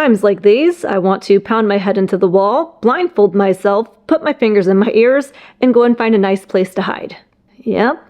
times like these, I want to pound my head into the wall, blindfold myself, put my fingers in my ears, and go and find a nice place to hide. Yep.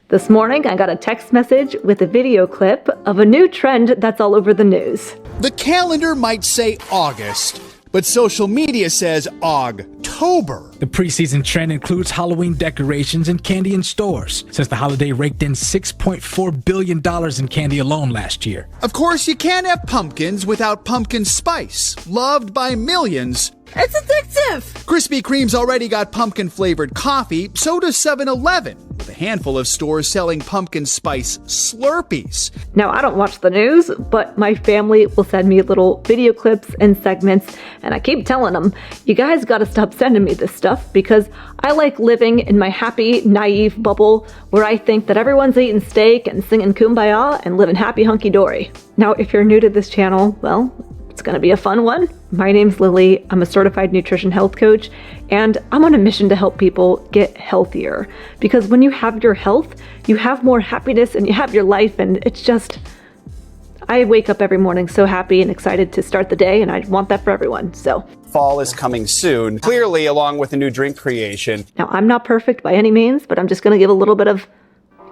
This morning, I got a text message with a video clip of a new trend that's all over the news. The calendar might say August, but social media says Aug-tober. The preseason trend includes Halloween decorations and candy in stores, since the holiday raked in $6.4 billion in candy alone last year. Of course, you can't have pumpkins without pumpkin spice, loved by millions. It's addictive! Krispy Kreme's already got pumpkin-flavored coffee, so does 7-Eleven, with a handful of stores selling pumpkin spice Slurpees. Now, I don't watch the news, but my family will send me little video clips and segments, and I keep telling them, you guys gotta stop sending me this stuff, because I like living in my happy, naive bubble where I think that everyone's eating steak and singing Kumbaya and living happy hunky-dory. Now, if you're new to this channel, well, it's gonna be a fun one. My name's Lillie. I'm a certified nutrition health coach, and I'm on a mission to help people get healthier. Because when you have your health, you have more happiness and you have your life, and it's just, I wake up every morning so happy and excited to start the day, and I want that for everyone, so. Fall is coming soon, clearly along with a new drink creation. Now, I'm not perfect by any means, but I'm just gonna give a little bit of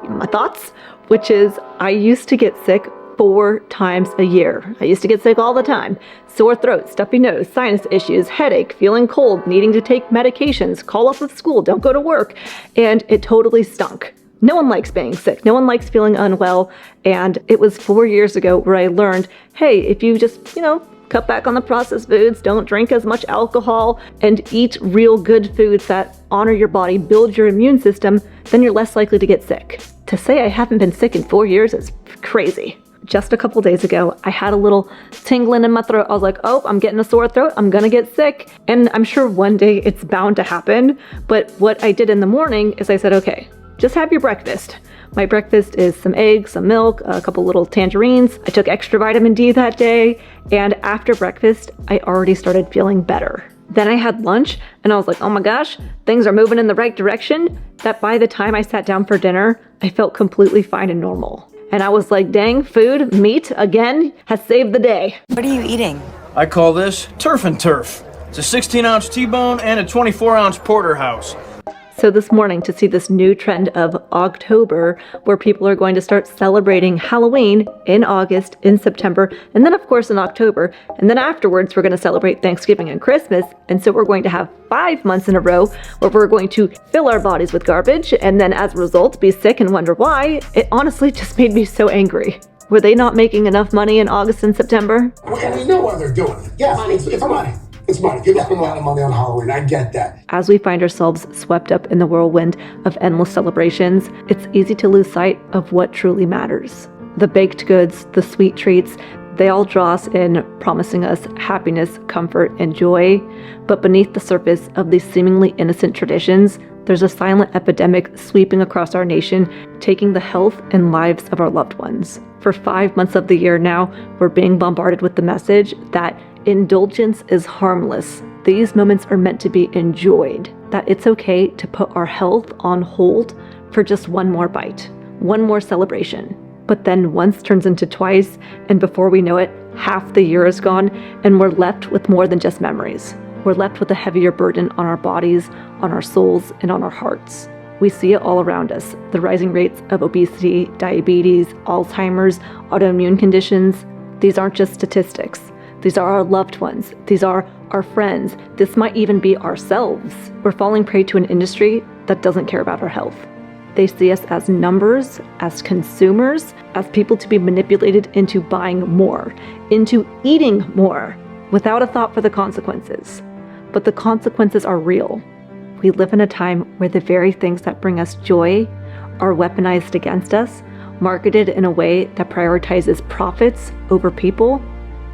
my thoughts, which is I used to get sick 4 times a year. I used to get sick all the time. Sore throat, stuffy nose, sinus issues, headache, feeling cold, needing to take medications, call off of school, don't go to work, and it totally stunk. No one likes being sick. No one likes feeling unwell, and it was 4 years ago where I learned, hey, if you just, cut back on the processed foods, don't drink as much alcohol, and eat real good foods that honor your body, build your immune system, then you're less likely to get sick. To say I haven't been sick in 4 years is crazy. Just a couple days ago, I had a little tingling in my throat. I was like, oh, I'm getting a sore throat. I'm gonna get sick. And I'm sure one day it's bound to happen. But what I did in the morning is I said, okay, just have your breakfast. My breakfast is some eggs, some milk, a couple little tangerines. I took extra vitamin D that day. And after breakfast, I already started feeling better. Then I had lunch and I was like, oh my gosh, things are moving in the right direction. That by the time I sat down for dinner, I felt completely fine and normal. And I was like, dang, food, meat, again, has saved the day. What are you eating? I call this turf and turf. It's a 16-ounce T-bone and a 24-ounce porterhouse. So this morning, to see this new trend of Aug-tober, where people are going to start celebrating Halloween in August, in September, and then of course in October, and then afterwards we're going to celebrate Thanksgiving and Christmas, and so we're going to have 5 months in a row where we're going to fill our bodies with garbage, and then as a result be sick and wonder why. It honestly just made me so angry. Were they not making enough money in August and September? We know why they're doing it. Yes, it's money. It's money. People spend a lot of money on Halloween. I get that. As we find ourselves swept up in the whirlwind of endless celebrations, it's easy to lose sight of what truly matters. The baked goods, the sweet treats, they all draw us in, promising us happiness, comfort, and joy. But beneath the surface of these seemingly innocent traditions, there's a silent epidemic sweeping across our nation, taking the health and lives of our loved ones. For 5 months of the year now, we're being bombarded with the message that indulgence is harmless. These moments are meant to be enjoyed, that it's okay to put our health on hold for just one more bite, one more celebration. But then once turns into twice, and before we know it, half the year is gone, and we're left with more than just memories. We're left with a heavier burden on our bodies, on our souls, and on our hearts. We see it all around us, the rising rates of obesity, diabetes, Alzheimer's, autoimmune conditions. These aren't just statistics. These are our loved ones. These are our friends. This might even be ourselves. We're falling prey to an industry that doesn't care about our health. They see us as numbers, as consumers, as people to be manipulated into buying more, into eating more, without a thought for the consequences. But the consequences are real. We live in a time where the very things that bring us joy are weaponized against us, marketed in a way that prioritizes profits over people.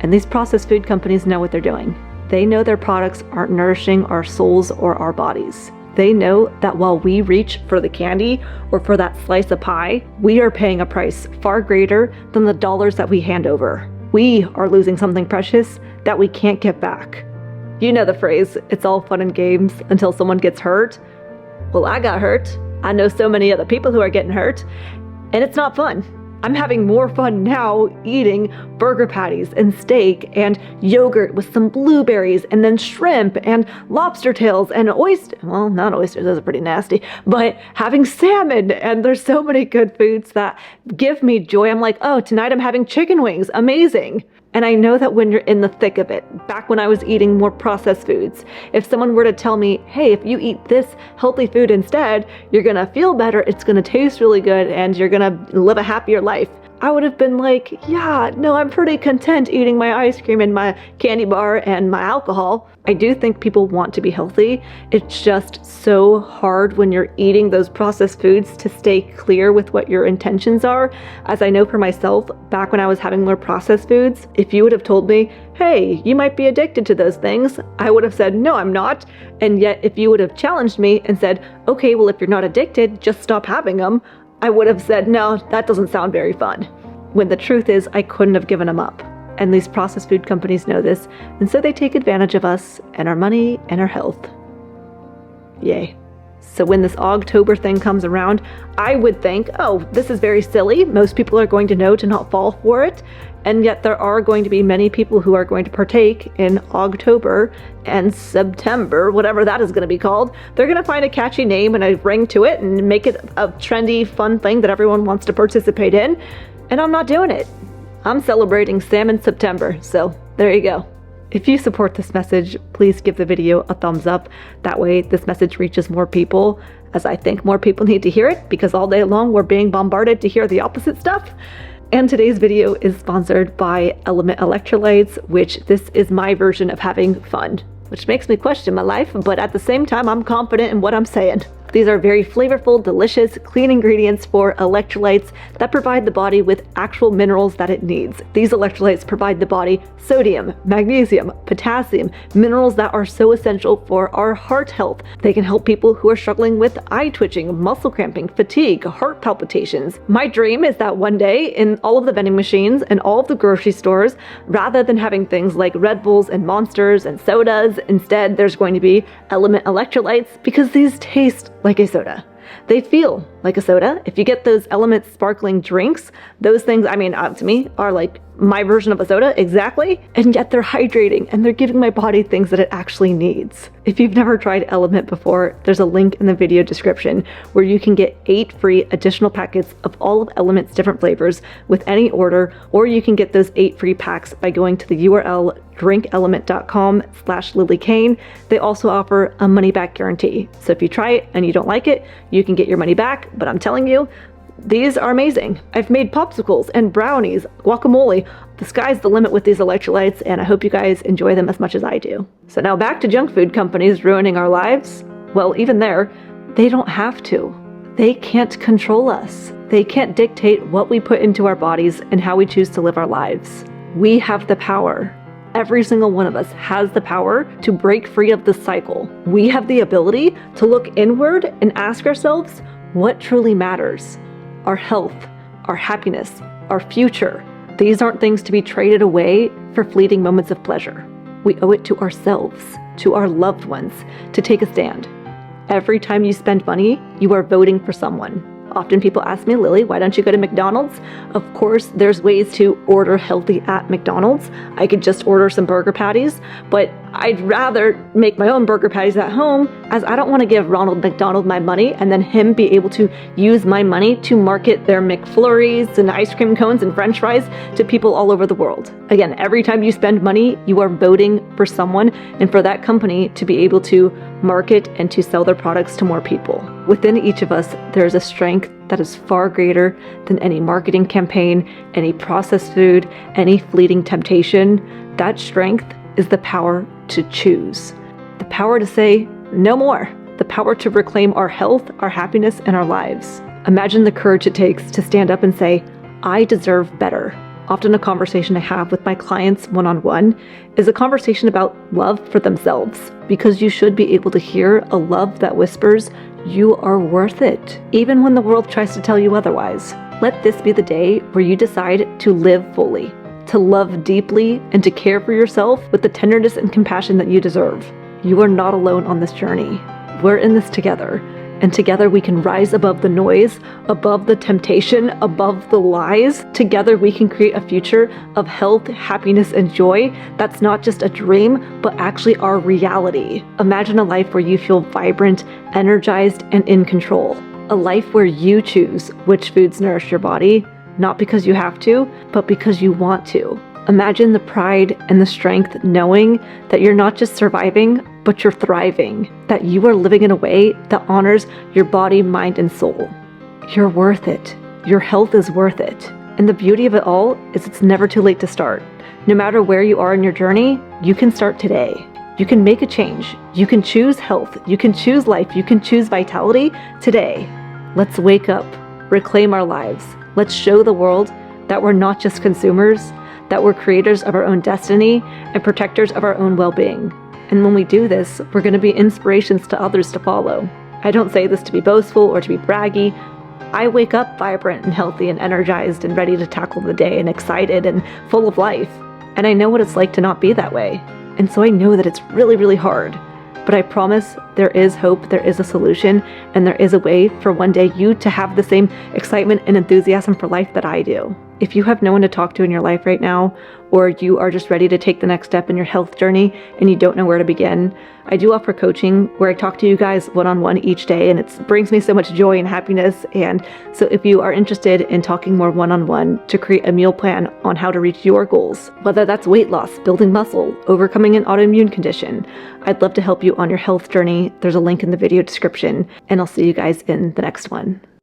And these processed food companies know what they're doing. They know their products aren't nourishing our souls or our bodies. They know that while we reach for the candy or for that slice of pie, we are paying a price far greater than the dollars that we hand over. We are losing something precious that we can't get back. You know the phrase, it's all fun and games until someone gets hurt. Well, I got hurt. I know so many other people who are getting hurt, and it's not fun. I'm having more fun now eating burger patties and steak and yogurt with some blueberries and then shrimp and lobster tails and well, not oysters, those are pretty nasty, but having salmon, and there's so many good foods that give me joy. I'm like, oh, tonight I'm having chicken wings, amazing. And I know that when you're in the thick of it, back when I was eating more processed foods, if someone were to tell me, hey, if you eat this healthy food instead, you're gonna feel better, it's gonna taste really good, and you're gonna live a happier life, I would have been like, yeah, no, I'm pretty content eating my ice cream and my candy bar and my alcohol. I do think people want to be healthy. It's just so hard when you're eating those processed foods to stay clear with what your intentions are. As I know for myself, back when I was having more processed foods, if you would have told me, hey, you might be addicted to those things, I would have said, no, I'm not. And yet if you would have challenged me and said, okay, well, if you're not addicted, just stop having them, I would have said, no, that doesn't sound very fun. When the truth is, I couldn't have given them up. And these processed food companies know this, and so they take advantage of us and our money and our health. Yay. So when this Aug-tober thing comes around, I would think, oh, this is very silly. Most people are going to know to not fall for it. And yet there are going to be many people who are going to partake in Aug-tober and September, whatever that is going to be called. They're going to find a catchy name and a ring to it and make it a trendy, fun thing that everyone wants to participate in. And I'm not doing it. I'm celebrating Salmon September, so there you go. If you support this message, please give the video a thumbs up. That way this message reaches more people, as I think more people need to hear it, because all day long we're being bombarded to hear the opposite stuff. And today's video is sponsored by Element Electrolytes, which this is my version of having fun, which makes me question my life, but at the same time, I'm confident in what I'm saying. These are very flavorful, delicious, clean ingredients for electrolytes that provide the body with actual minerals that it needs. These electrolytes provide the body sodium, magnesium, potassium, minerals that are so essential for our heart health. They can help people who are struggling with eye twitching, muscle cramping, fatigue, heart palpitations. My dream is that one day in all of the vending machines and all of the grocery stores, rather than having things like Red Bulls and Monsters and sodas, instead there's going to be Element Electrolytes, because these taste like a soda. They feel like a soda. If you get those Element sparkling drinks, those things, I mean, to me, are like my version of a soda, exactly. And yet they're hydrating and they're giving my body things that it actually needs. If you've never tried Element before, there's a link in the video description where you can get 8 free additional packets of all of Element's different flavors with any order, or you can get those 8 free packs by going to the URL drinkelement.com/Lillie Kane. They also offer a money back guarantee. So if you try it and you don't like it, you can get your money back, but I'm telling you, these are amazing. I've made popsicles and brownies, guacamole. The sky's the limit with these electrolytes, and I hope you guys enjoy them as much as I do. So now back to junk food companies ruining our lives. Well, even there, they don't have to. They can't control us. They can't dictate what we put into our bodies and how we choose to live our lives. We have the power. Every single one of us has the power to break free of this cycle. We have the ability to look inward and ask ourselves what truly matters. Our health, our happiness, our future. These aren't things to be traded away for fleeting moments of pleasure. We owe it to ourselves, to our loved ones, to take a stand. Every time you spend money, you are voting for someone. Often people ask me, Lillie, why don't you go to McDonald's? Of course, there's ways to order healthy at McDonald's. I could just order some burger patties, but I'd rather make my own burger patties at home, as I don't want to give Ronald McDonald my money and then him be able to use my money to market their McFlurries and ice cream cones and french fries to people all over the world. Again, every time you spend money, you are voting for someone and for that company to be able to market and to sell their products to more people. Within each of us, there is a strength that is far greater than any marketing campaign, any processed food, any fleeting temptation. That strength is the power to choose. The power to say no more. The power to reclaim our health, our happiness, and our lives. Imagine the courage it takes to stand up and say, I deserve better. Often a conversation I have with my clients one-on-one is a conversation about love for themselves, because you should be able to hear a love that whispers, you are worth it, even when the world tries to tell you otherwise. Let this be the day where you decide to live fully, to love deeply, and to care for yourself with the tenderness and compassion that you deserve. You are not alone on this journey. We're in this together. And together we can rise above the noise, above the temptation, above the lies. Together we can create a future of health, happiness, and joy that's not just a dream, but actually our reality. Imagine a life where you feel vibrant, energized, and in control. A life where you choose which foods nourish your body, not because you have to, but because you want to. Imagine the pride and the strength knowing that you're not just surviving, but you're thriving, that you are living in a way that honors your body, mind, and soul. You're worth it. Your health is worth it. And the beauty of it all is it's never too late to start. No matter where you are in your journey, you can start today. You can make a change. You can choose health. You can choose life. You can choose vitality today. Let's wake up, reclaim our lives. Let's show the world that we're not just consumers, that we're creators of our own destiny and protectors of our own well-being. And when we do this, we're going to be inspirations to others to follow. I don't say this to be boastful or to be braggy. I wake up vibrant and healthy and energized and ready to tackle the day and excited and full of life. And I know what it's like to not be that way. And so I know that it's really, really hard. But I promise there is hope, there is a solution, and there is a way for one day you to have the same excitement and enthusiasm for life that I do. If you have no one to talk to in your life right now, or you are just ready to take the next step in your health journey and you don't know where to begin, I do offer coaching where I talk to you guys one-on-one each day, and it brings me so much joy and happiness. And so if you are interested in talking more one-on-one to create a meal plan on how to reach your goals, whether that's weight loss, building muscle, overcoming an autoimmune condition, I'd love to help you on your health journey. There's a link in the video description, and I'll see you guys in the next one.